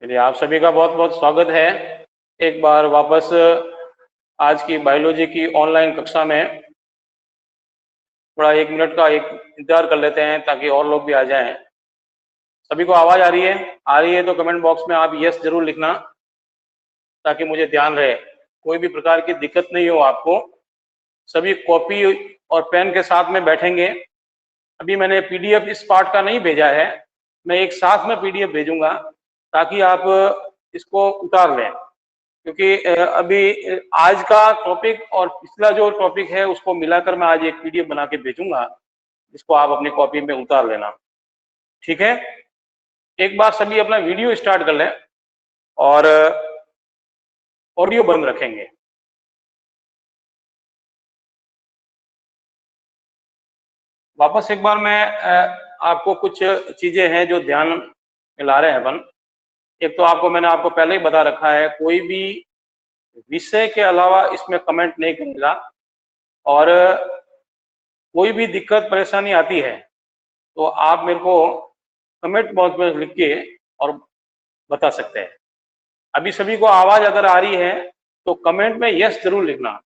चलिए, आप सभी का बहुत बहुत स्वागत है एक बार वापस आज की बायोलॉजी की ऑनलाइन कक्षा में। थोड़ा 1 मिनट का एक इंतजार कर लेते हैं ताकि और लोग भी आ जाएं। सभी को आवाज आ रही है? आ रही है तो कमेंट बॉक्स में आप यस जरूर लिखना ताकि मुझे ध्यान रहे, कोई भी प्रकार की दिक्कत नहीं हो आपको। सभी कॉपी और पेन के साथ में बैठेंगे। अभी मैंने पीडीएफ इस पार्ट का नहीं भेजा है, मैं एक साथ में पीडीएफ भेजूंगा ताकि आप इसको उतार लें, क्योंकि अभी आज का टॉपिक और पिछला जो टॉपिक है उसको मिलाकर मैं आज एक पीडीएफ बना के भेजूंगा, जिसको आप अपनी कॉपी में उतार लेना। ठीक है, एक बार सभी अपना वीडियो स्टार्ट कर लें और ऑडियो बंद रखेंगे। वापस एक बार मैं आपको कुछ चीजें हैं जो ध्यान में ला रहे हैं अपन। एक तो मैंने आपको पहले ही बता रखा है, कोई भी विषय के अलावा इसमें कमेंट नहीं करेगा, और कोई भी दिक्कत परेशानी आती है तो आप मेरे को कमेंट बॉक्स में लिख के और बता सकते हैं। अभी सभी को आवाज अगर आ रही है तो कमेंट में यस जरूर लिखना।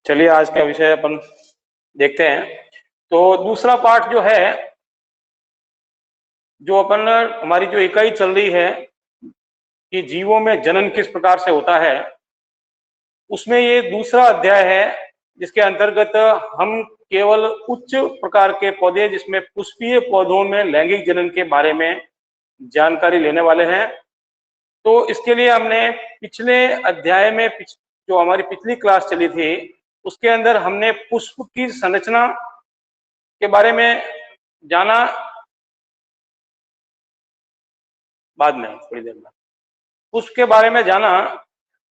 चलिए, आज का विषय अपन देखते हैं। तो दूसरा पार्ट जो है, जो अपन हमारी जो इकाई चल रही है कि जीवों में जनन किस प्रकार से होता है, उसमें ये दूसरा अध्याय है, जिसके अंतर्गत हम केवल उच्च प्रकार के पौधे, जिसमें पुष्पीय पौधों में लैंगिक जनन के बारे में जानकारी लेने वाले हैं। तो इसके लिए हमने पिछले अध्याय में जो हमारी पिछली क्लास चली थी उसके अंदर हमने पुष्प की संरचना के बारे में जाना, बाद में थोड़ी देर में पुष्प के बारे में जाना,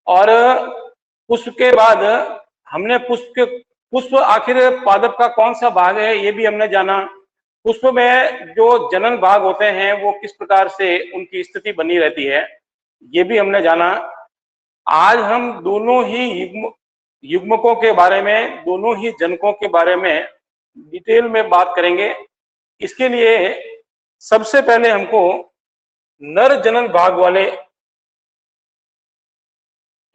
और पुष्प के बाद हमने पुष्प आखिर पादप का कौन सा भाग है ये भी हमने जाना। पुष्प में जो जनन भाग होते हैं वो किस प्रकार से उनकी स्थिति बनी रहती है ये भी हमने जाना। आज हम दोनों ही युग्मकों के बारे में, दोनों ही जनकों के बारे में डिटेल में बात करेंगे। इसके लिए सबसे पहले हमको नर जनन भाग वाले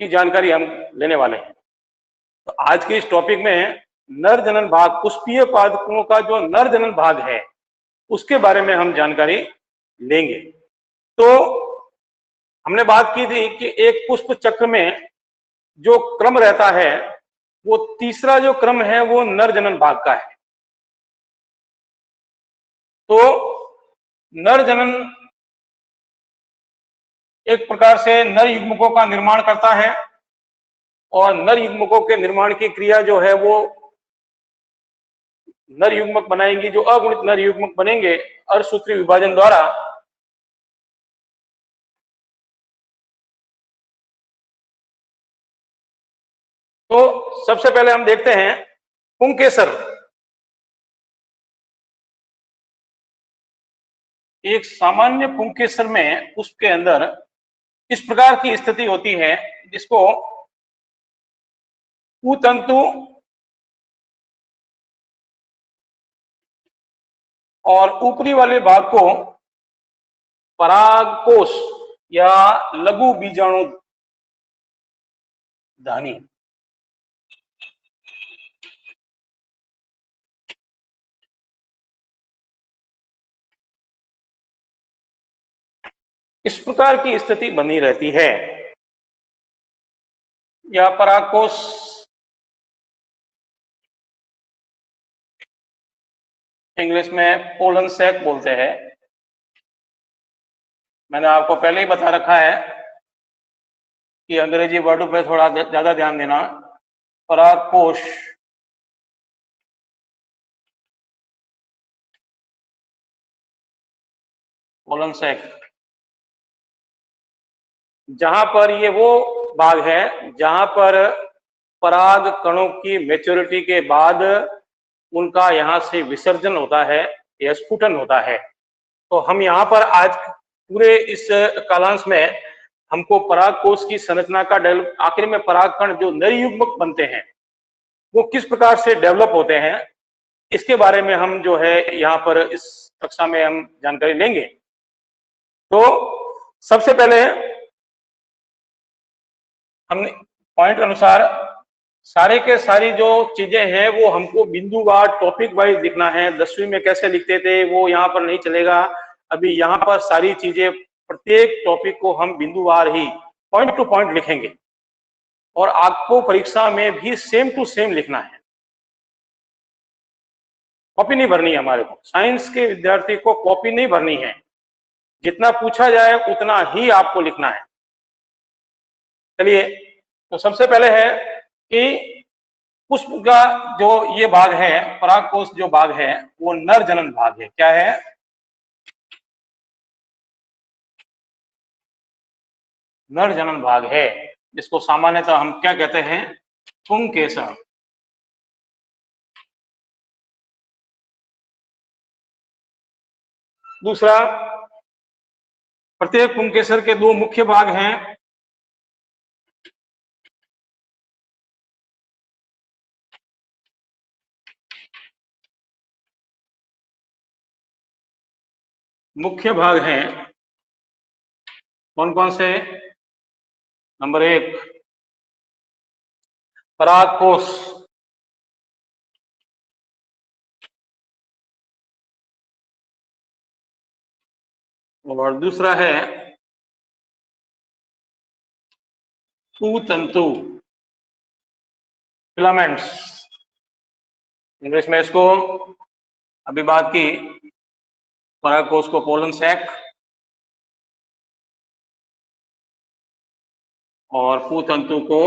की जानकारी हम लेने वाले हैं। तो आज के इस टॉपिक में नर जनन भाग, पुष्पीय पादपों का जो नर जनन भाग है उसके बारे में हम जानकारी लेंगे। तो हमने बात की थी कि एक पुष्प चक्र में जो क्रम रहता है वो तीसरा जो क्रम है वो नर जनन भाग का है। तो नर जनन एक प्रकार से नर युग्मकों का निर्माण करता है, और नर युग्मकों के निर्माण की क्रिया जो है वो नर युग्मक बनाएंगी, जो अगुणित नर युग्मक बनेंगे अर्धसूत्रीय विभाजन द्वारा। तो सबसे पहले हम देखते हैं पुंकेसर। एक सामान्य पुंकेसर में पुष्प के अंदर इस प्रकार की स्थिति होती है, जिसको कुतंतु और ऊपरी वाले भाग को परागकोश या लघु बीजाणु धानी, इस प्रकार की स्थिति बनी रहती है। या परागकोश इंग्लिश में पोलन सैक बोलते हैं। मैंने आपको पहले ही बता रखा है कि अंग्रेजी वर्डों पे थोड़ा ज्यादा ध्यान देना। परागकोश, पोलन सैक, जहां पर ये वो भाग है जहां पर पराग कणों की मैच्योरिटी के बाद उनका यहां से विसर्जन होता है या स्फुटन होता है। तो हम यहाँ पर आज पूरे इस कालांश में हमको परागकोश की संरचना का डेवलप, आखिर में परागकण जो नर युग्मक बनते हैं वो किस प्रकार से डेवलप होते हैं, इसके बारे में हम जो है यहाँ पर इस कक्षा में हम जानकारी लेंगे। तो सबसे पहले हमने पॉइंट अनुसार सारे के सारी जो चीजें हैं वो हमको बिंदुवार टॉपिक वाइज लिखना है। 10वीं में कैसे लिखते थे वो यहाँ पर नहीं चलेगा। अभी यहाँ पर सारी चीजें प्रत्येक टॉपिक को हम बिंदुवार ही पॉइंट टू पॉइंट लिखेंगे और आपको परीक्षा में भी सेम टू सेम लिखना है। कॉपी नहीं भरनी है हमारे को। साइंस के विद्यार्थी को कॉपी नहीं भरनी है, जितना पूछा जाए उतना ही आपको लिखना है। चलिए, तो सबसे पहले है कि पुष्प का जो ये भाग है, परागकोश जो भाग है वो नर जनन भाग है। क्या है? नर जनन भाग है, जिसको सामान्यतः हम क्या कहते हैं? पुंकेसर। दूसरा, प्रत्येक पुंकेसर के दो मुख्य भाग हैं। मुख्य भाग हैं कौन कौन से? नंबर 1 परागकोश, और दूसरा है सुतंतु, फिलामेंट्स। इंग्लिश में इसको अभी बात की, परागकोश को पोलन सैक और पूतंतु को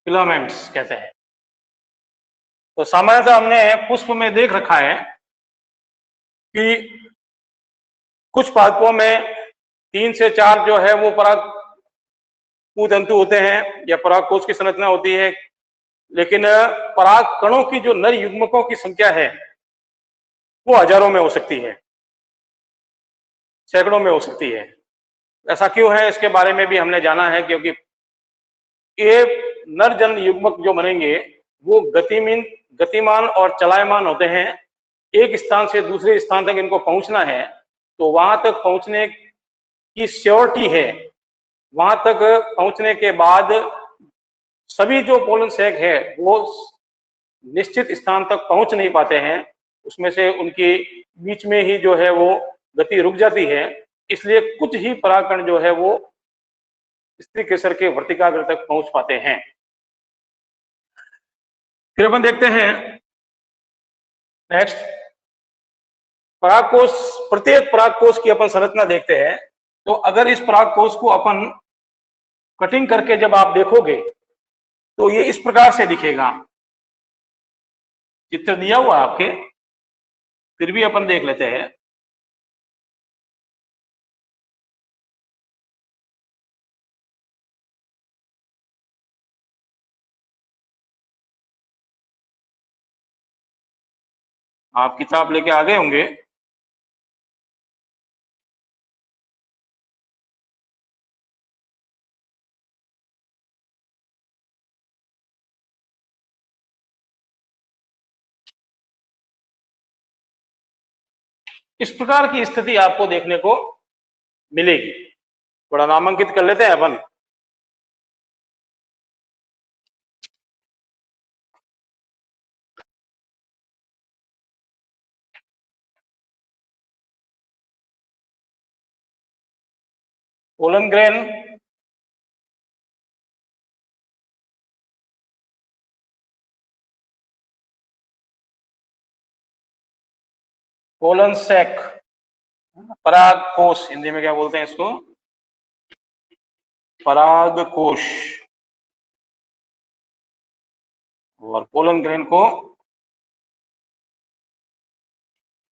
फिलामेंट्स कहते हैं। तो सामान्यतः हमने पुष्प में देख रखा है कि कुछ पादपों में 3 से 4 जो है वो पराग पूतंतु होते हैं या परागकोश की संरचना होती है, लेकिन पराग कणों की जो नर युग्मकों की संख्या है वो हजारों में हो सकती है, सैकड़ों में हो सकती है। ऐसा क्यों है, इसके बारे में भी हमने जाना है, क्योंकि ये नर जन युग्मक जो बनेंगे वो गतिमान और चलायमान होते हैं। एक स्थान से दूसरे स्थान तक इनको पहुंचना है, तो वहां तक पहुंचने की श्योरिटी है। वहां तक पहुंचने के बाद सभी जो पोलन सैक है वो निश्चित स्थान तक पहुंच नहीं पाते हैं, उसमें से उनकी बीच में ही जो है वो गति रुक जाती है। इसलिए कुछ ही परागकण जो है वो स्त्री केसर के वर्तिकाग्र तक पहुंच पाते हैं। फिर अपन देखते हैं नेक्स्ट, परागकोश, प्रत्येक परागकोश की अपन संरचना देखते हैं। तो अगर इस परागकोश को अपन कटिंग करके जब आप देखोगे तो ये इस प्रकार से दिखेगा। चित्र दिया हुआ आपके, फिर भी अपन देख लेते हैं। आप किताब लेके आ गए होंगे। इस प्रकार की स्थिति आपको देखने को मिलेगी। थोड़ा नामांकित कर लेते हैं अपन। पोलन ग्रेन, पोलन सैक, पराग कोश, हिंदी में क्या बोलते हैं इसको, पराग कोश, और पोलन ग्रेन को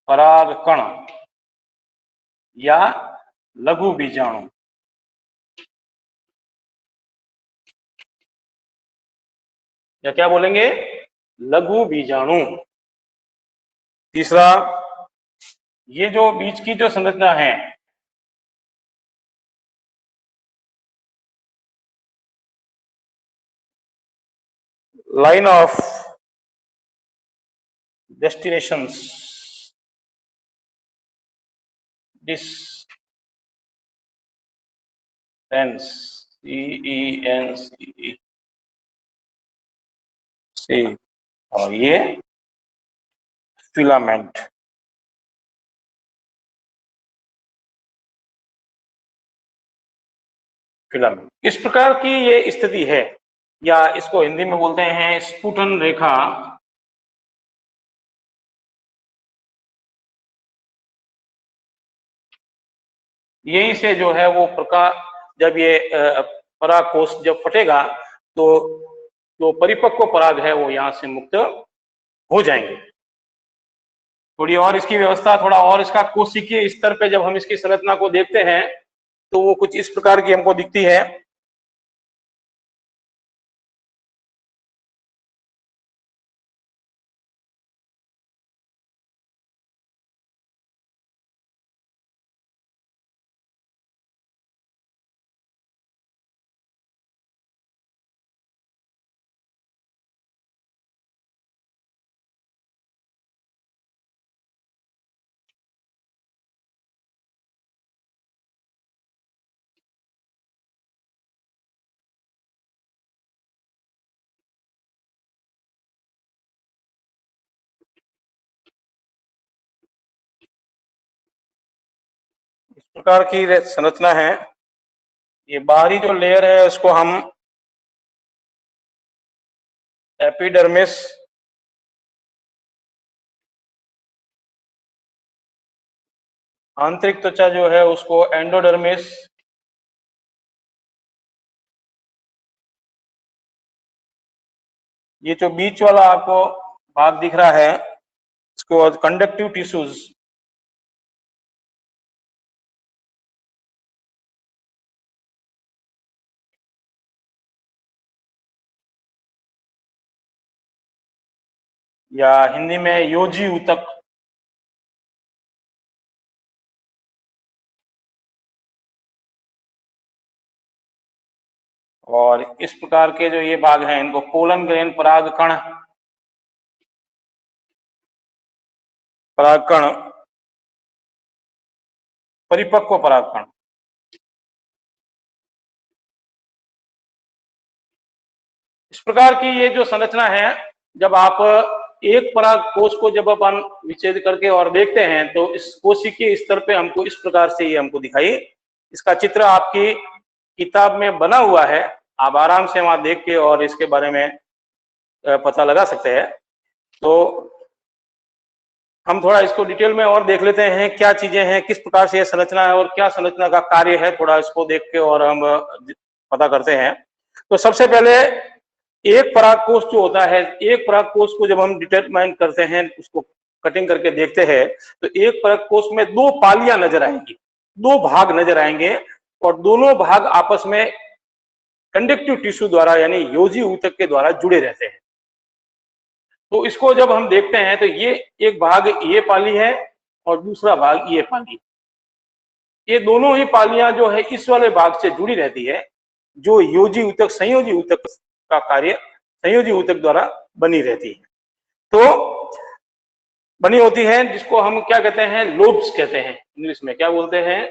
पराग कण या लघु बीजाणु, या क्या बोलेंगे, लघु बीजाणु। तीसरा, ये जो बीज की जो संरचना है, line of destinations, distance, CENC, और ये फिलामेंट। फिलामेंट, इस प्रकार की ये स्थिति है, या इसको हिंदी में बोलते हैं स्फुटन रेखा। यहीं से जो है वो प्रकाश, जब ये परागकोश जब फटेगा तो जो परिपक्व पराग है वो यहां से मुक्त हो जाएंगे। थोड़ी और इसकी व्यवस्था, थोड़ा और इसका कोशिकीय स्तर पे जब हम इसकी संरचना को देखते हैं तो वो कुछ इस प्रकार की हमको दिखती है। इस प्रकार की संरचना है। ये बाहरी जो लेयर है उसको हम एपिडर्मिस, आंतरिक त्वचा जो है उसको एंडोडर्मिस, ये जो बीच वाला आपको भाग दिख रहा है इसको कंडक्टिव टिश्यूज, या हिंदी में योजी ऊतक, और इस प्रकार के जो ये भाग हैं इनको पोलन ग्रेन परागकण, परागकण, परिपक्व परागकण। इस प्रकार की ये जो संरचना है, जब आप एक पराग कोश को जब अपन विच्छेद करके और देखते हैं तो इस कोशिकीय स्तर पे हमको इस प्रकार से ये हमको दिखाई, इसका चित्र आपकी किताब में बना हुआ है, आप आराम से वहां देख के और इसके बारे में पता लगा सकते हैं। तो हम थोड़ा इसको डिटेल में और देख लेते हैं, क्या चीजें हैं, किस प्रकार से यह संरचना है और क्या संरचना का कार्य है, थोड़ा इसको देख के और हम पता करते हैं। तो सबसे पहले एक परागकोश जो होता है, एक परागकोश को जब हम डिटरमाइन करते हैं, उसको कटिंग करके देखते हैं, तो एक परागकोश में दो पालियां नजर आएंगी, दो भाग नजर आएंगे, और दोनों भाग आपस में कंडक्टिव टिश्यू द्वारा यानी योजी ऊतक के द्वारा जुड़े रहते हैं। तो इसको जब हम देखते हैं तो ये एक भाग ये पाली है और दूसरा भाग ये पाली, ये दोनों ही पालियां जो है इस वाले भाग से जुड़ी रहती है, जो योजी ऊतक, संयोजी ऊतक का कार्य संयोजी ऊतक द्वारा बनी रहती है। तो बनी होती है, जिसको हम क्या कहते हैं, लोब्स कहते हैं, इंग्लिश में क्या बोलते हैं,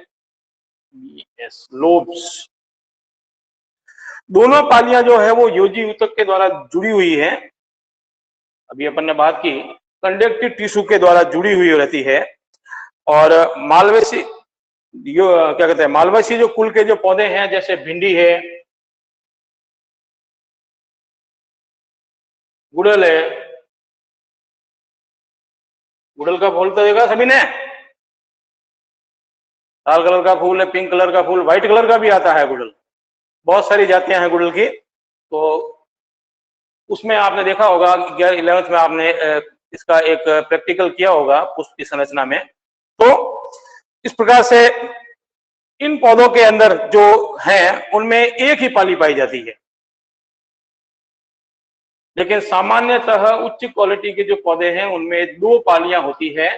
यस, लोब्स। दोनों पालियां जो है वो योजी ऊतक के द्वारा जुड़ी हुई है, अभी अपन ने बात की कंडक्टिव टिश्यू के द्वारा जुड़ी हुई रहती है। और मालवेसी, यो क्या कहते हैं, मालवेसी जो कुल के जो पौधे हैं, जैसे भिंडी है, गुड़हल है, गुड़हल का फूल तो देखा सभी ने, लाल कलर का फूल है, पिंक कलर का फूल, व्हाइट कलर का भी आता है गुड़हल। बहुत सारी जातियां हैं गुड़हल की। तो उसमें आपने देखा होगा 11th में आपने इसका एक प्रैक्टिकल किया होगा पुष्प की संरचना में। तो इस प्रकार से इन पौधों के अंदर जो है उनमें एक ही पाली पाई जाती है, लेकिन सामान्यतः उच्च क्वालिटी के जो पौधे हैं उनमें 2 पालियां होती है।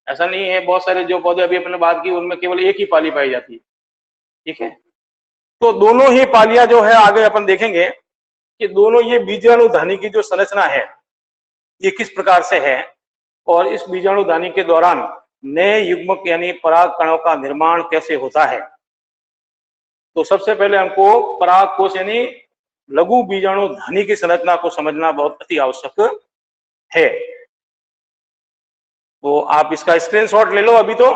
ऐसा नहीं है, बहुत सारे जो पौधे अभी अपने बात की उनमें केवल एक ही पाली पाई जाती है। ठीक है, तो दोनों ही पालियां जो है आगे अपन देखेंगे कि दोनों ये बीजाणुधानी की जो संरचना है ये किस प्रकार से है, और इस बीजाणुधानी के दौरान नए युग्मक यानी पराग कणों का निर्माण कैसे होता है। तो सबसे पहले हमको पराग कोश यानी लघु बीजाणुधानी की संरचना को समझना बहुत अति आवश्यक है। तो आप इसका स्क्रीनशॉट ले लो अभी तो,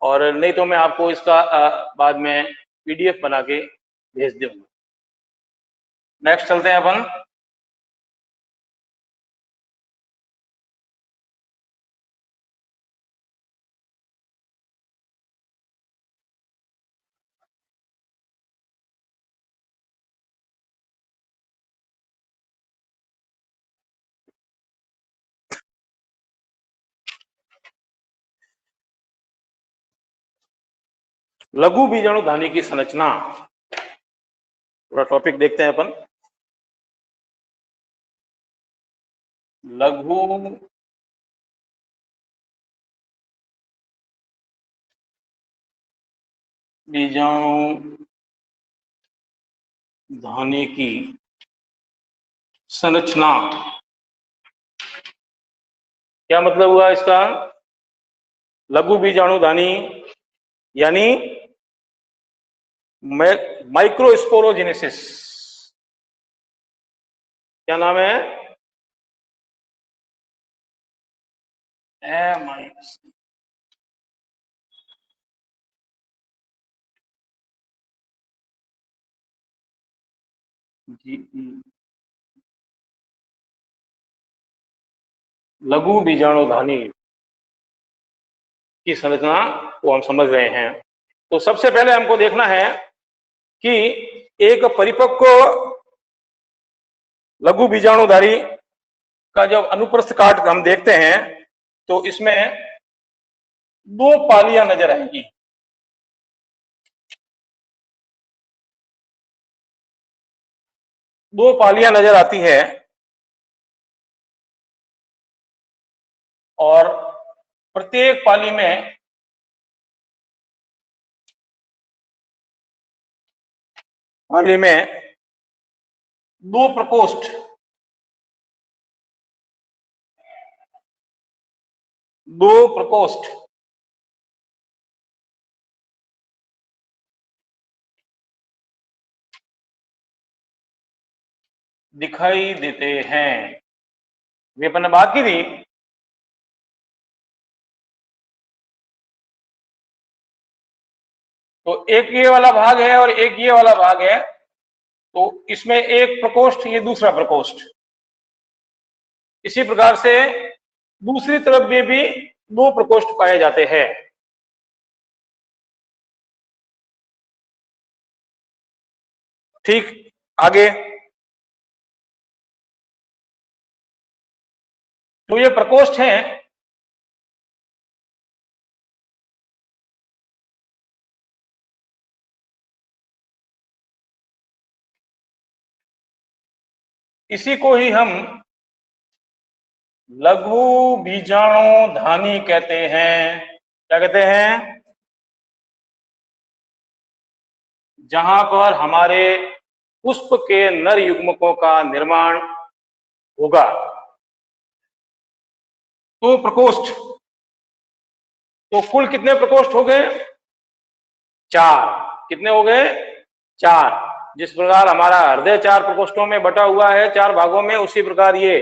और नहीं तो मैं आपको इसका बाद में पीडीएफ बना के भेज दूंगा। नेक्स्ट चलते हैं अपन। लघु बीजाणुधानी की संरचना थोड़ा टॉपिक देखते हैं अपन। लघु बीजाणुधानी की संरचना, क्या मतलब हुआ इसका? लघु बीजाणुधानी यानी माइक्रोस्पोरोजेनेसिस। क्या नाम है? लघु बीजाणुधानी की संरचना को हम समझ रहे हैं। तो सबसे पहले हमको देखना है कि एक परिपक्व लघु बीजाणुधारी का जब अनुप्रस्थ काट हम देखते हैं तो इसमें 2 पालियां नजर आएंगी। दो पालियां नजर आती है, और प्रत्येक पाली में 2 प्रकोष्ठ, 2 प्रकोष्ठ दिखाई देते हैं। वे अपन ने बात की थी। तो एक ये वाला भाग है और एक ये वाला भाग है, तो इसमें एक प्रकोष्ठ, ये दूसरा प्रकोष्ठ। इसी प्रकार से दूसरी तरफ में भी 2 प्रकोष्ठ पाए जाते हैं। ठीक, आगे तो ये प्रकोष्ठ हैं, इसी को ही हम लघु बीजाणुधानी कहते हैं। क्या कहते हैं? जहां पर हमारे पुष्प के नर युग्मकों का निर्माण होगा। तो प्रकोष्ठ, तो कुल कितने प्रकोष्ठ हो गए? 4। कितने हो गए? 4। जिस प्रकार हमारा हृदय 4 प्रकोष्ठों में बटा हुआ है, 4 भागों में, उसी प्रकार ये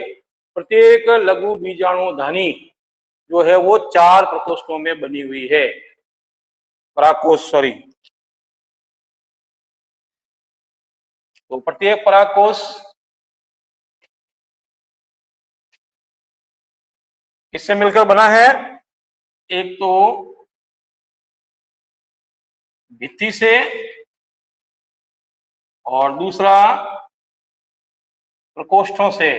प्रत्येक लघु बीजाणुधानी जो है वो 4 प्रकोष्ठों में बनी हुई है। परागकोश, सॉरी। तो प्रत्येक परागकोश इससे मिलकर बना है एक तो भित्ति से और दूसरा प्रकोष्ठों से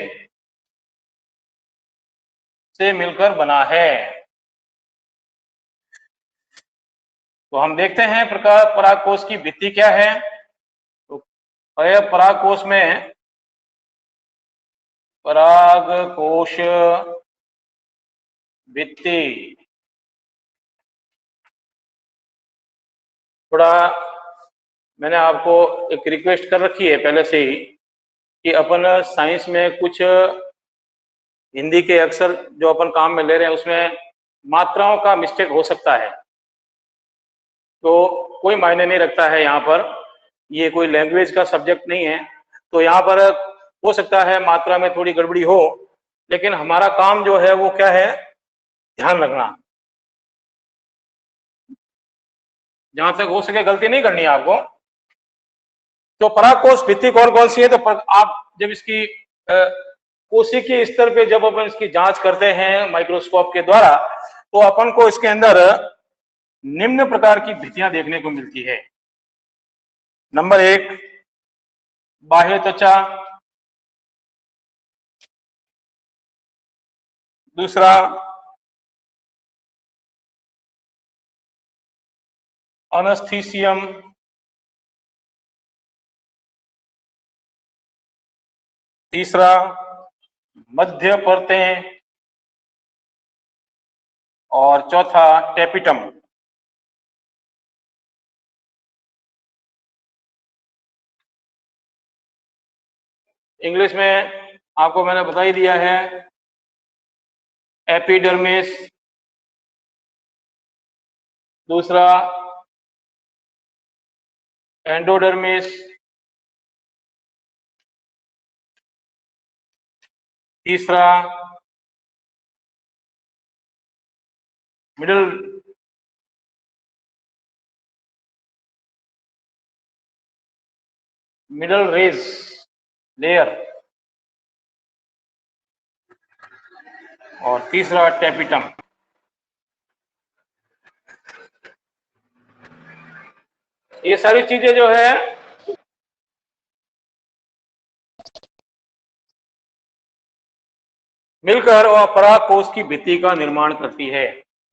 मिलकर बना है। तो हम देखते हैं परागकोश की भित्ति क्या है। तो परागकोश में परागकोश भित्ति थोड़ा मैंने आपको एक रिक्वेस्ट कर रखी है पहले से ही कि अपन साइंस में कुछ हिंदी के अक्षर जो अपन काम में ले रहे हैं उसमें मात्राओं का मिस्टेक हो सकता है, तो कोई मायने नहीं रखता है। यहाँ पर ये कोई लैंग्वेज का सब्जेक्ट नहीं है, तो यहाँ पर हो सकता है मात्रा में थोड़ी गड़बड़ी हो, लेकिन हमारा काम जो है वो क्या है, ध्यान रखना। जहां तक हो सके गलती नहीं करनी है आपको। तो परागकोश भित्ति कौन कौन सी है, तो आप जब इसकी कोशिकीय स्तर पे जब अपन इसकी जांच करते हैं माइक्रोस्कोप के द्वारा, तो अपन को इसके अंदर निम्न प्रकार की भित्तियां देखने को मिलती है। नंबर 1, बाह्य त्वचा। दूसरा, अनस्थीसियम। तीसरा, मध्य परतें। और चौथा, टेपिटम। इंग्लिश में आपको मैंने बता ही दिया है, एपिडर्मिस। दूसरा, एंडोडर्मिस। तीसरा, मिडल रेज लेयर। और तीसरा, टेपिटम। ये सारी चीजें जो है मिलकर और परागकोश की भित्ति का निर्माण करती है।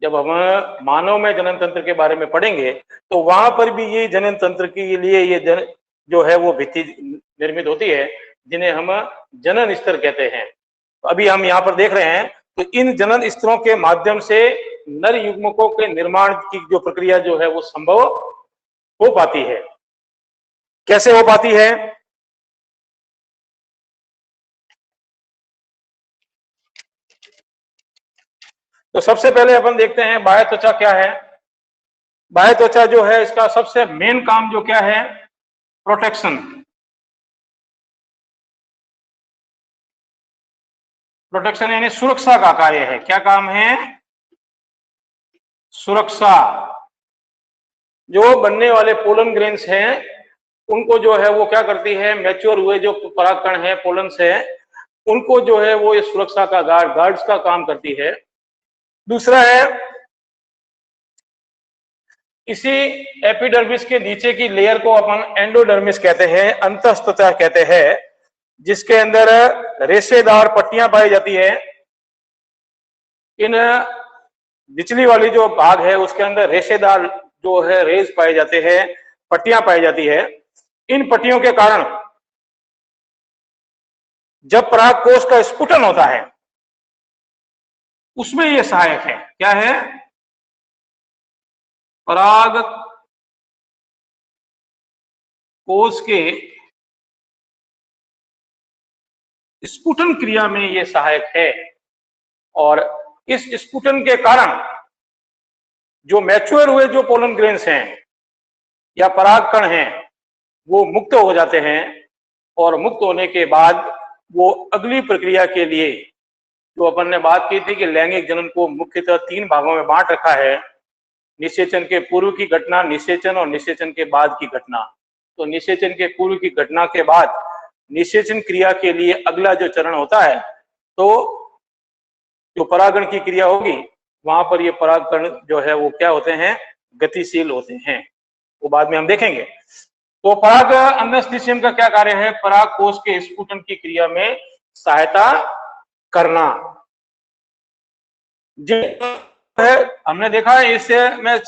जब हम मानव में जनन तंत्र के बारे में पढ़ेंगे तो वहां पर भी ये जनन तंत्र के लिए ये जो है वो भित्ति निर्मित होती है, जिन्हें हम जनन स्तर कहते हैं। तो अभी हम यहाँ पर देख रहे हैं, तो इन जनन स्तरों के माध्यम से नर युग्मकों के निर्माण की जो प्रक्रिया जो है वो संभव हो पाती है। कैसे हो पाती है? तो सबसे पहले अपन देखते हैं बाह्य त्वचा क्या है। बाह्य त्वचा जो है इसका सबसे मेन काम जो क्या है, प्रोटेक्शन। प्रोटेक्शन यानी सुरक्षा का कार्य है। क्या काम है? सुरक्षा। जो बनने वाले पोलन ग्रेन्स हैं उनको जो है वो क्या करती है, मैच्योर हुए जो परागकण है, पोलन्स है, उनको जो है वो ये सुरक्षा का गार्ड्स का काम करती है। दूसरा है, इसी एपिडर्मिस के नीचे की लेयर को अपन एंडोडर्मिस कहते हैं, अंतःत्वचा कहते हैं, जिसके अंदर रेशेदार पट्टियां पाई जाती है। इन निचली वाली जो भाग है उसके अंदर रेशेदार जो है रेज पाए जाते हैं, पट्टियां पाई जाती है। इन पट्टियों के कारण जब परागकोश का स्फुटन होता है उसमें यह सहायक है। क्या है? पराग कोश के स्फुटन क्रिया में यह सहायक है। और इस स्फुटन के कारण जो मैच्योर हुए जो पोलन ग्रेन्स हैं या परागकण हैं वो मुक्त हो जाते हैं। और मुक्त होने के बाद वो अगली प्रक्रिया के लिए, जो अपन ने बात की थी कि लैंगिक जनन को मुख्यतः 3 भागों में बांट रखा है, निषेचन के पूर्व की घटना, निषेचन और निषेचन के बाद की घटना। तो निषेचन के पूर्व की घटना के बाद निषेचन क्रिया के लिए अगला जो चरण होता है, तो जो परागण की क्रिया होगी वहां पर ये परागकण जो है वो क्या होते हैं, गतिशील होते हैं, वो बाद में हम देखेंगे। तो पराग अंडस्थिसियम का क्या कार्य है, पराग कोश के स्फुटन की क्रिया में सहायता करना। है हमने देखा है इससे में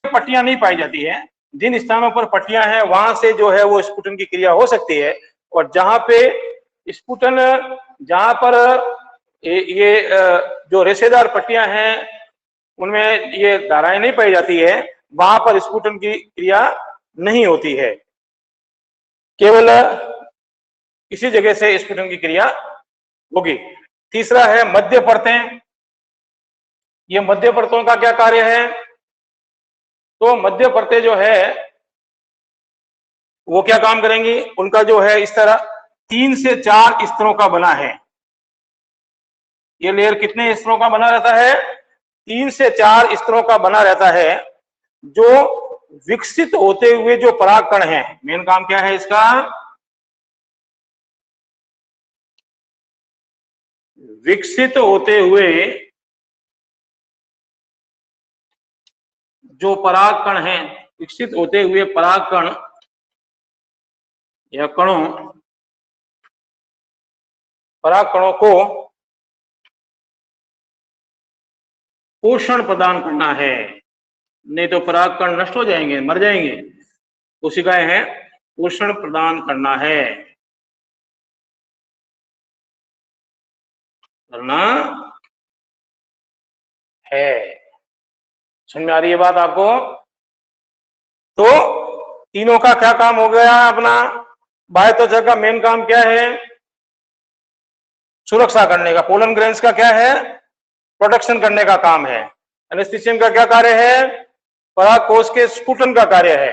पट्टियां नहीं पाई जाती है, जिन स्थानों पर पट्टियां हैं वहां से जो है वो स्फुटन की क्रिया हो सकती है, और जहां पे स्फुटन, जहां पर ये जो रेशेदार पट्टियां हैं उनमें ये धाराएं नहीं पाई जाती है, वहां पर स्फुटन की क्रिया नहीं होती है, केवल इसी जगह से स्फुटन की क्रिया होगी। तीसरा है मध्य परतें। ये मध्य परतों का क्या कार्य है, तो मध्य परतें जो है वो क्या काम करेंगी, उनका जो है इस तरह 3 से 4 स्तरों का बना है। ये लेयर कितने स्तरों का बना रहता है, 3 से 4 स्तरों का बना रहता है, जो विकसित होते हुए जो परागकण है, मेन काम क्या है इसका, विकसित होते हुए जो परागकण हैं, विकसित होते हुए परागकण या कणों, परागकणों को पोषण प्रदान करना है, नहीं तो परागकण नष्ट हो जाएंगे, मर जाएंगे। कोशिकाएं हैं, पोषण प्रदान करना है, करना है। समझ में आ रही है बात आपको? तो तीनों का क्या काम हो गया अपना, बाह्य त्वचा का मेन काम क्या है, सुरक्षा करने का, पोलन ग्रेन्स का क्या है, प्रोटेक्शन करने का काम है। एनेस्थीसियम का क्या कार्य है, पराग कोश के स्फुटन का कार्य है।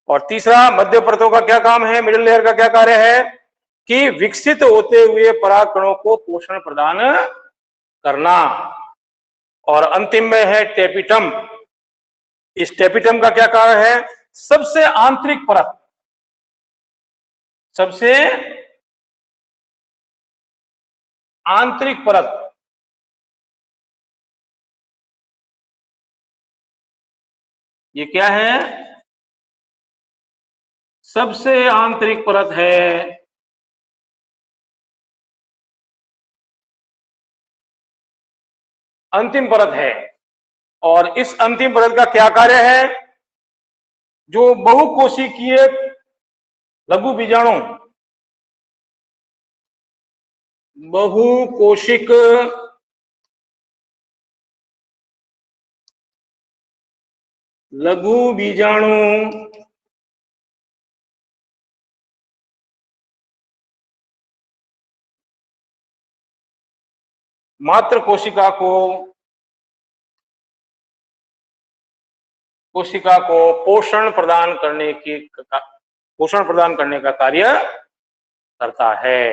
और तीसरा मध्य परतों का क्या काम है, मिडिल लेयर का क्या कार्य है, कि विकसित होते हुए परागकणों को पोषण प्रदान करना। और अंतिम में है टेपिटम। इस टेपिटम का क्या कार्य है, सबसे आंतरिक परत, सबसे आंतरिक परत, ये क्या है, सबसे आंतरिक परत है। अंतिम परत है। और इस अंतिम परत का क्या कार्य है, जो बहुकोशिकीय लघु बीजाणु, बहुकोशिक लघु बीजाणु मात्र कोशिका को पोषण प्रदान करने का कार्य करता है।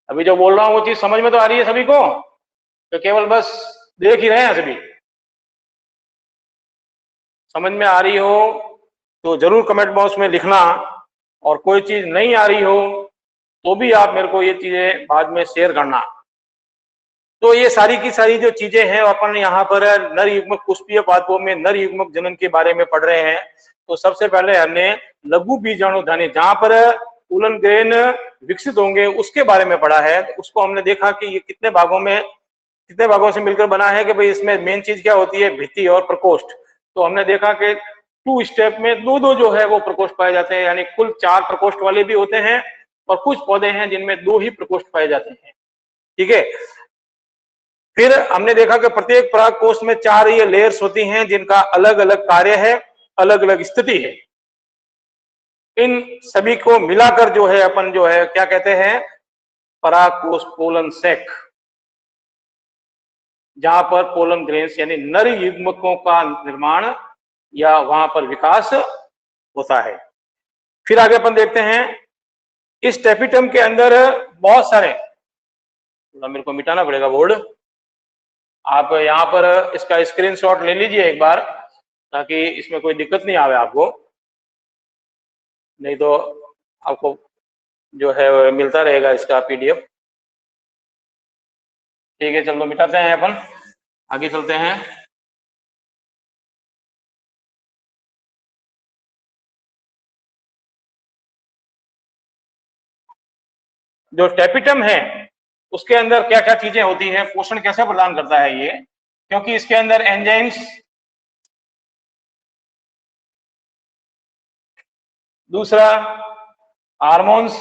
अभी जो बोल रहा हूं वो चीज समझ में तो आ रही है सभी को, तो केवल बस देख ही रहे हैं सभी? समझ में आ रही हो तो जरूर कमेंट बॉक्स में लिखना, और कोई चीज नहीं आ रही हो तो भी आप मेरे को ये चीजें बाद में शेयर करना। तो ये सारी की सारी जो चीजें हैं अपन यहाँ पर नर युग्मक पुष्पीय पादपों में नर युग्मक जनन के बारे में पढ़ रहे हैं। तो सबसे पहले हमने लघु बीजाणुधानी, जहां पर पुलन ग्रेन विकसित होंगे उसके बारे में पढ़ा है। उसको हमने देखा कि ये कितने भागों से मिलकर बना है, कि भाई इसमें मेन चीज क्या होती है, भित्ति और प्रकोष्ठ। तो हमने देखा कि 2 स्टेप में दो जो है वो प्रकोष्ठ पाए जाते हैं, यानी कुल 4 प्रकोष्ठ वाले भी होते हैं, और कुछ पौधे हैं जिनमें 2 ही प्रकोष्ठ पाए जाते हैं। ठीक है। फिर हमने देखा कि प्रत्येक पराग कोश में 4 ये लेयर्स होती हैं, जिनका अलग अलग कार्य है, अलग अलग स्थिति है। इन सभी को मिलाकर जो है अपन जो है क्या कहते हैं, पराग कोश पोलन सेक, जहां पर पोलन ग्रेन्स यानी नर युग्मकों का निर्माण या वहां पर विकास होता है। फिर आगे अपन देखते हैं, इस टेपिटम के अंदर बहुत सारे, मेरे को मिटाना पड़ेगा बोर्ड, आप यहाँ पर इसका स्क्रीनशॉट ले लीजिए एक बार, ताकि इसमें कोई दिक्कत नहीं आवे आपको, नहीं तो आपको जो है मिलता रहेगा इसका PDF। ठीक है, चलो मिटाते हैं अपन, आगे चलते हैं। जो टेपिटम है उसके अंदर क्या क्या चीजें होती हैं, पोषण कैसे प्रदान करता है ये, क्योंकि इसके अंदर एंजाइम्स, दूसरा हार्मोन्स,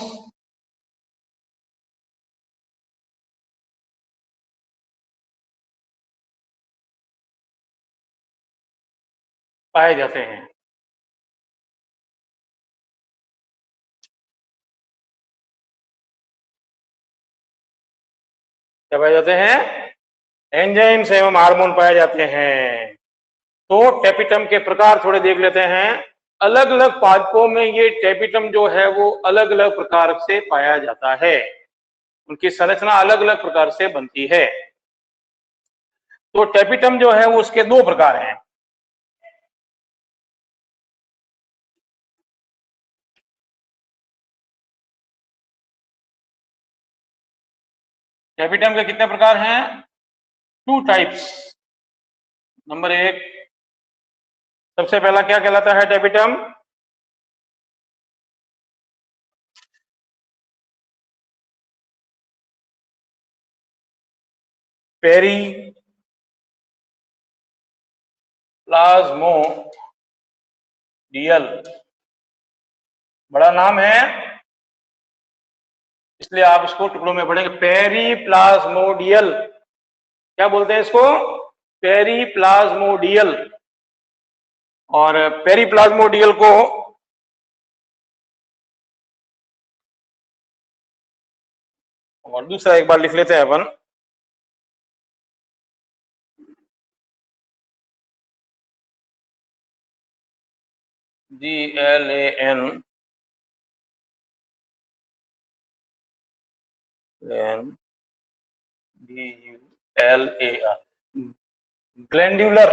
पाए जाते हैं। क्या पाए जाते हैं? एंजाइम्स एवं हार्मोन पाए जाते हैं। तो टेपिटम के प्रकार थोड़े देख लेते हैं। अलग अलग पादपों में ये टेपिटम जो है वो अलग अलग प्रकार से पाया जाता है, उनकी संरचना अलग अलग प्रकार से बनती है। तो टेपिटम जो है वो उसके दो प्रकार हैं। टेपिटम के कितने प्रकार हैं? Two types. नंबर एक, सबसे पहला क्या कहलाता है टेपिटम? पेरी प्लाज्मोडियल। बड़ा नाम है, इसलिए आप इसको टुकड़ों में पढ़ेंगे। पेरी प्लाज्मोडियल, क्या बोलते हैं इसको? पेरी प्लाज्मोडियल। और पेरी प्लाज्मोडियल को और दूसरा एक बार लिख लेते हैं अपन। GLAN DULAR, glandular.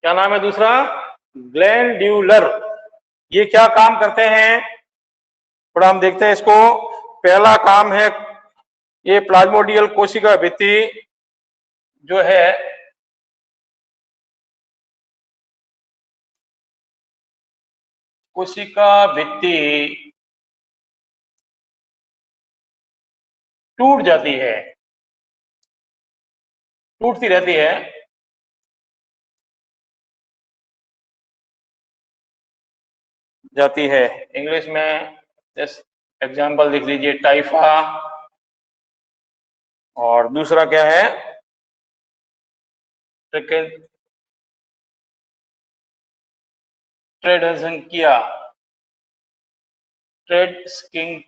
क्या नाम है दूसरा? ग्लैंड्यूलर। ये क्या काम करते हैं, थोड़ा हम देखते हैं इसको। पहला काम है, ये प्लाज्मोडियल कोशिका भित्ति जो है कोशिका भित्ति टूट जाती है, टूटती रहती है। जाती है, इंग्लिश में जैसे एग्जाम्पल लिख लीजिए, टाइफा। और दूसरा क्या है? ट्रेडसंकिया, ट्रेडस्किंसिया।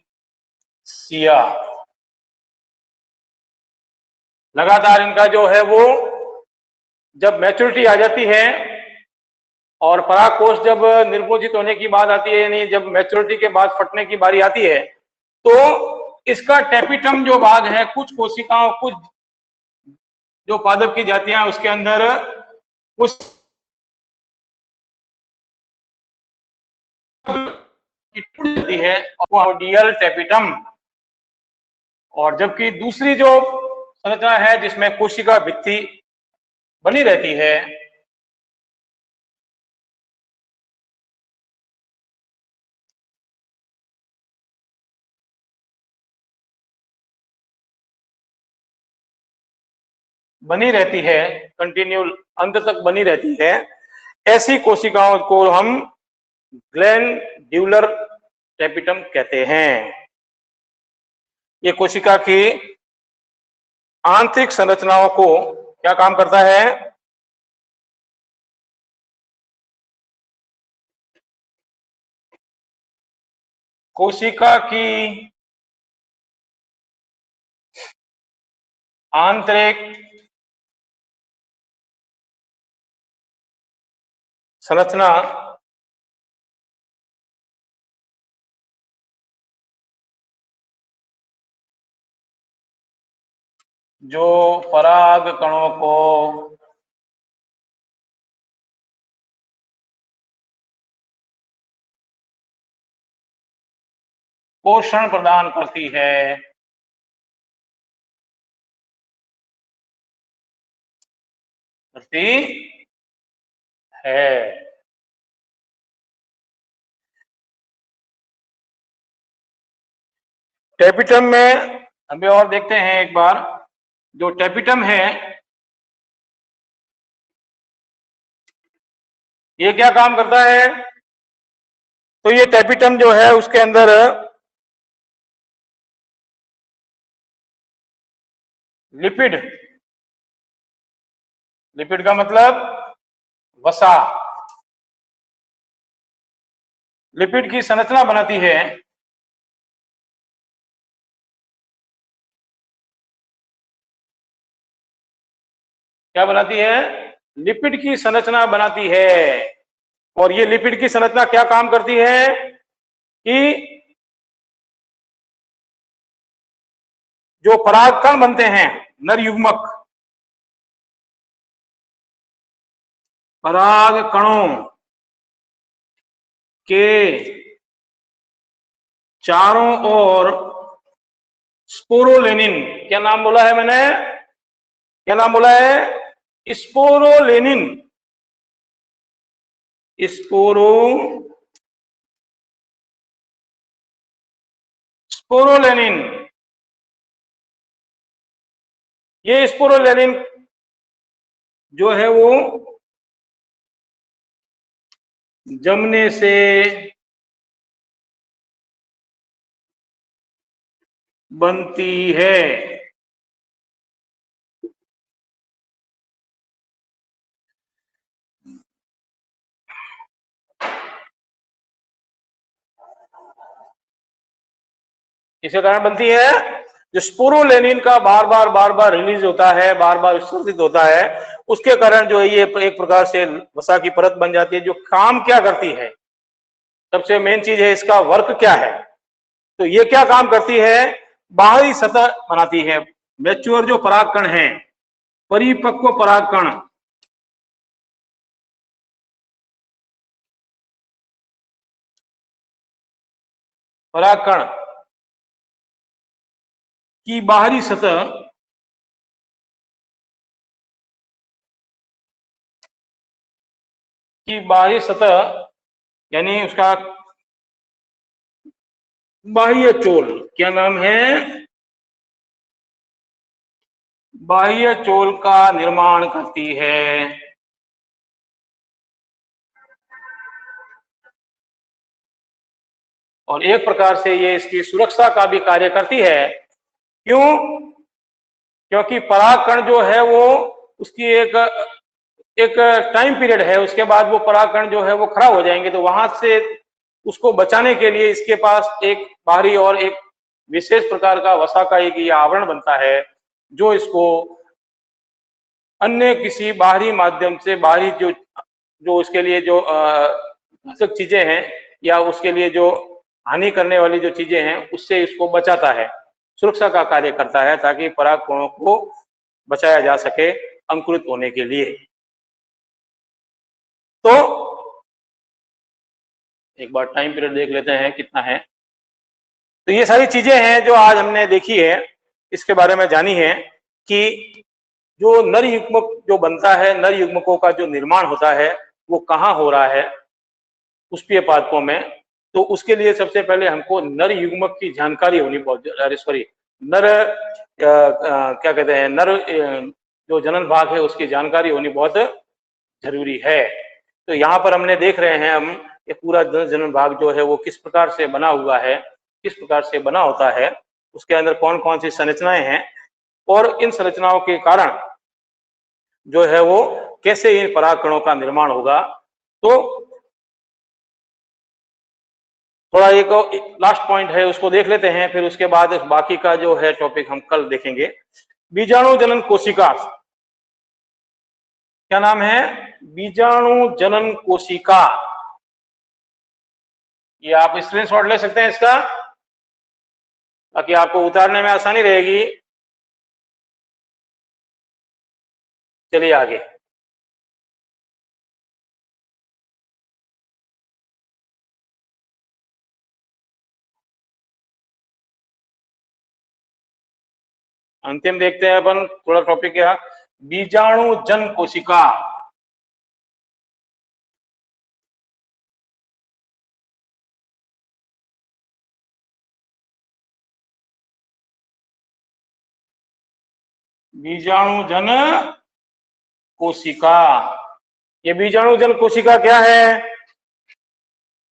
लगातार इनका जो है वो, जब मैच्योरिटी आ जाती है और परागकोश जब निर्मोचित होने की बात आती है, यानी जब मैच्योरिटी के बाद फटने की बारी आती है, तो इसका टेपिटम जो भाग है, कुछ कोशिकाओं, कुछ जो पादप की जातियां उसके अंदर कुछ टूट जाती है, डियल टेपिटम। और जबकि दूसरी जो संरचना है जिसमें कोशिका भित्ति बनी रहती है, बनी रहती है, कंटिन्यू अंत तक बनी रहती है, ऐसी कोशिकाओं को हम ग्लैंड्यूलर टेपिटम कहते हैं। ये कोशिका की आंतरिक संरचनाओं को क्या काम करता है? कोशिका की आंतरिक संरचना जो पराग कणों को पोषण प्रदान करती है, करती है। टेपिटम में हमें और देखते हैं एक बार, जो टेपिटम है ये क्या काम करता है? तो ये टेपिटम जो है उसके अंदर लिपिड, लिपिड का मतलब वसा, लिपिड की संरचना बनाती है। क्या बनाती है? लिपिड की संरचना बनाती है। और ये लिपिड की संरचना क्या काम करती है कि जो परागकण बनते हैं, नर युग्मक, पराग कणों के चारों ओर स्पोरोलेनिन, क्या नाम बोला है मैंने? क्या नाम बोला है? स्पोरोलेनिन, स्पोरोलेनिन। ये स्पोरोलेनिन जो है वो जमने से बनती है। किसके कारण बनती है? जो स्पोरोलेनिन का बार बार रिलीज होता है, बार बार विसर्जित होता है, उसके कारण जो है ये एक प्रकार से वसा की परत बन जाती है। जो काम क्या करती है, सबसे मेन चीज है इसका वर्क क्या है। तो ये क्या काम करती है? बाहरी सतह बनाती है। मैच्योर जो परागकण है, परिपक्व परागकण, परागकण की बाहरी सतह की बाहरी सतह यानी उसका बाह्य चोल, क्या नाम है? बाह्य चोल का निर्माण करती है। और एक प्रकार से ये इसकी सुरक्षा का भी कार्य करती है। क्यों? क्योंकि परागकण जो है वो उसकी एक एक टाइम पीरियड है, उसके बाद वो परागकण जो है वो खराब हो जाएंगे। तो वहां से उसको बचाने के लिए इसके पास एक बाहरी और एक विशेष प्रकार का वसा का एक ये आवरण बनता है, जो इसको अन्य किसी बाहरी माध्यम से, बाहरी जो जो उसके लिए जो घातक चीजें हैं या उसके लिए जो हानि करने वाली जो चीजें हैं उससे इसको बचाता है, सुरक्षा का कार्य करता है, ताकि परागकणों को बचाया जा सके अंकुरित होने के लिए। तो एक बार टाइम पीरियड देख लेते हैं कितना है। तो ये सारी चीजें हैं जो आज हमने देखी है, इसके बारे में जानी है कि जो नर युग्मक जो बनता है, नर युग्मकों का जो निर्माण होता है वो कहाँ हो रहा है, पुष्पीय पादपों में। तो उसके लिए सबसे पहले हमको नर युग्मक की जानकारी होनी बहुत, सॉरी, नर क्या कहते हैं, नर जो जनन भाग है उसकी जानकारी होनी बहुत जरूरी है। तो यहाँ पर हमने देख रहे हैं हम ये पूरा जनन भाग जो है वो किस प्रकार से बना हुआ है, किस प्रकार से बना होता है, उसके अंदर कौन कौन सी संरचनाएं हैं, और इन संरचनाओं के कारण जो है वो कैसे इन परागकणों का निर्माण होगा। तो थोड़ा एक लास्ट पॉइंट है उसको देख लेते हैं, फिर उसके बाद बाकी का जो है टॉपिक हम कल देखेंगे। बीजाणु जनन कोशिका, क्या नाम है? बीजाणु जनन कोशिका। ये आप स्क्रीनशॉट ले सकते हैं इसका, ताकि आपको उतारने में आसानी रहेगी। चलिए आगे। अंतिम देखते हैं अपन थोड़ा टॉपिक क्या, बीजाणु जन कोशिका। बीजाणु जन कोशिका। ये बीजाणु जन कोशिका क्या है,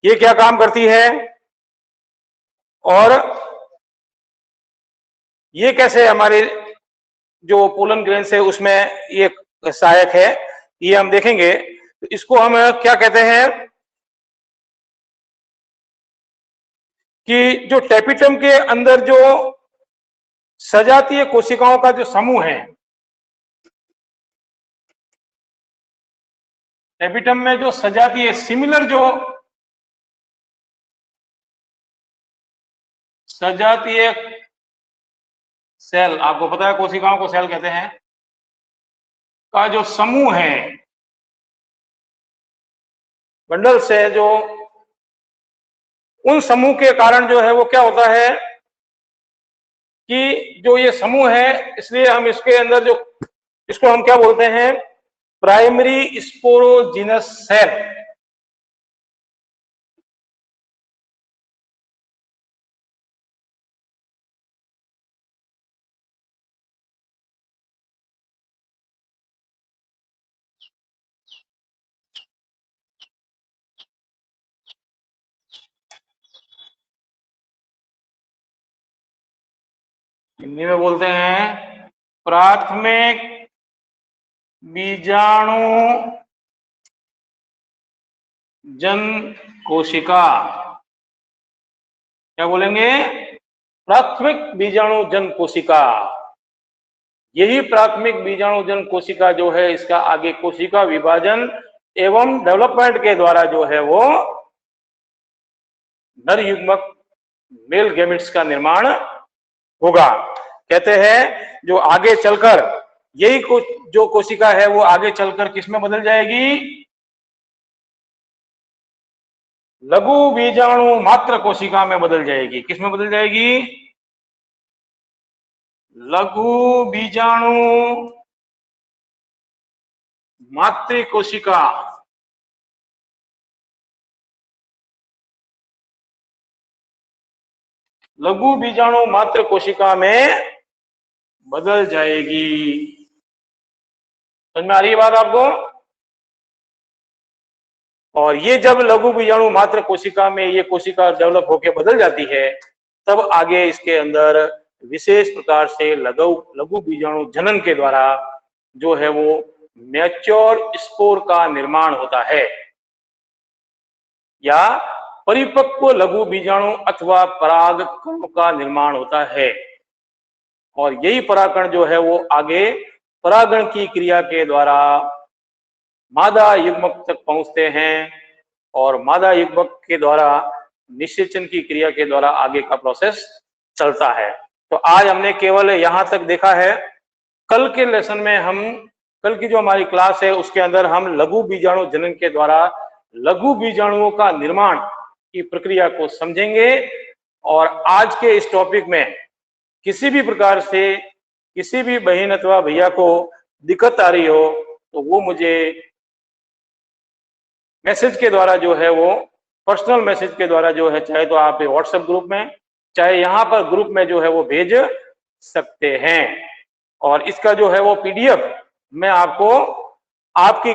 ये क्या काम करती है और ये कैसे हमारे जो पोलन ग्रेन्स है उसमें ये सहायक है, ये हम देखेंगे। तो इसको हम क्या कहते हैं कि जो टेपिटम के अंदर जो सजातीय कोशिकाओं का जो समूह है, टेपिटम में जो सजातीय सिमिलर जो सजातीय सेल, आपको पता है कोशिकाओं को सेल कहते हैं, का जो समूह है, बंडल से जो उन समूह के कारण जो है वो क्या होता है कि जो ये समूह है, इसलिए हम इसके अंदर जो इसको हम क्या बोलते हैं, प्राइमरी स्पोरोजिनस सेल। हिंदी में बोलते हैं प्राथमिक बीजाणु जन कोशिका। क्या बोलेंगे, प्राथमिक बीजाणु जन कोशिका। यही प्राथमिक बीजाणु जन कोशिका जो है, इसका आगे कोशिका विभाजन एवं डेवलपमेंट के द्वारा जो है वो नर युग्मक मेल गैमेट्स का निर्माण होगा। कहते हैं जो आगे चलकर यही जो कोशिका है वो आगे चलकर किसमें बदल जाएगी, लघु बीजाणु मात्र कोशिका में बदल जाएगी। किसमें बदल जाएगी, लघु बीजाणु मातृ कोशिका। लघु बीजाणु मात्र कोशिका में बदल जाएगी। समझ में आ रही है बात आपको? और ये जब लघु बीजाणु मात्र कोशिका में ये कोशिका डेवलप होकर बदल जाती है, तब आगे इसके अंदर विशेष प्रकार से लघु बीजाणु जनन के द्वारा जो है वो मैच्योर स्पोर का निर्माण होता है, या परिपक्व लघु बीजाणु अथवा परागकणों का निर्माण होता है। और यही परागकण जो है वो आगे परागण की क्रिया के द्वारा मादा युग्मक तक पहुंचते हैं, और मादा युग्मक के द्वारा निषेचन की क्रिया के द्वारा आगे का प्रोसेस चलता है। तो आज हमने केवल यहां तक देखा है। कल के लेसन में हम, कल की जो हमारी क्लास है उसके अंदर हम लघु बीजाणु जनन के द्वारा लघु बीजाणुओं का निर्माण की प्रक्रिया को समझेंगे। और आज के इस टॉपिक में किसी भी प्रकार से किसी भी बहन अथवा भैया को दिक्कत आ रही हो तो वो मुझे मैसेज के द्वारा जो है वो पर्सनल मैसेज के द्वारा जो है, चाहे तो आप व्हाट्सएप ग्रुप में, चाहे यहाँ पर ग्रुप में जो है वो भेज सकते हैं। और इसका जो है वो पीडीएफ मैं आपको आपकी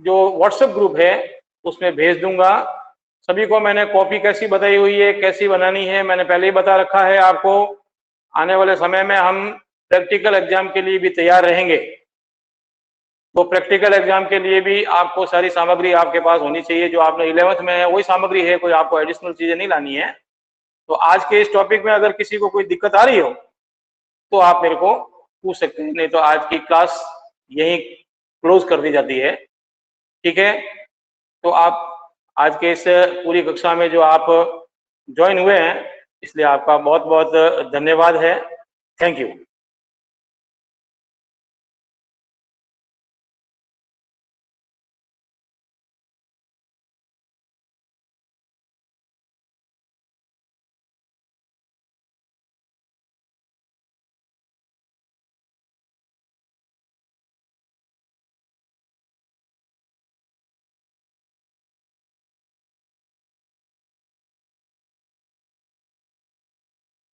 जो व्हाट्सएप ग्रुप है उसमें भेज दूंगा। सभी को मैंने कॉपी कैसी बताई हुई है, कैसी बनानी है, मैंने पहले ही बता रखा है आपको। आने वाले समय में हम प्रैक्टिकल एग्जाम के लिए भी तैयार रहेंगे, तो प्रैक्टिकल एग्जाम के लिए भी आपको सारी सामग्री आपके पास होनी चाहिए। जो आपने 11th में है वही सामग्री है, कोई आपको एडिशनल चीजें नहीं लानी है। तो आज के इस टॉपिक में अगर किसी को कोई दिक्कत आ रही हो तो आप मेरे को पूछ सकते हैं, नहीं तो आज की क्लास यहीं क्लोज कर दी जाती है। ठीक है, तो आप आज के इस पूरी कक्षा में जो आप ज्वाइन हुए हैं, इसलिए आपका बहुत बहुत धन्यवाद है। Thank you.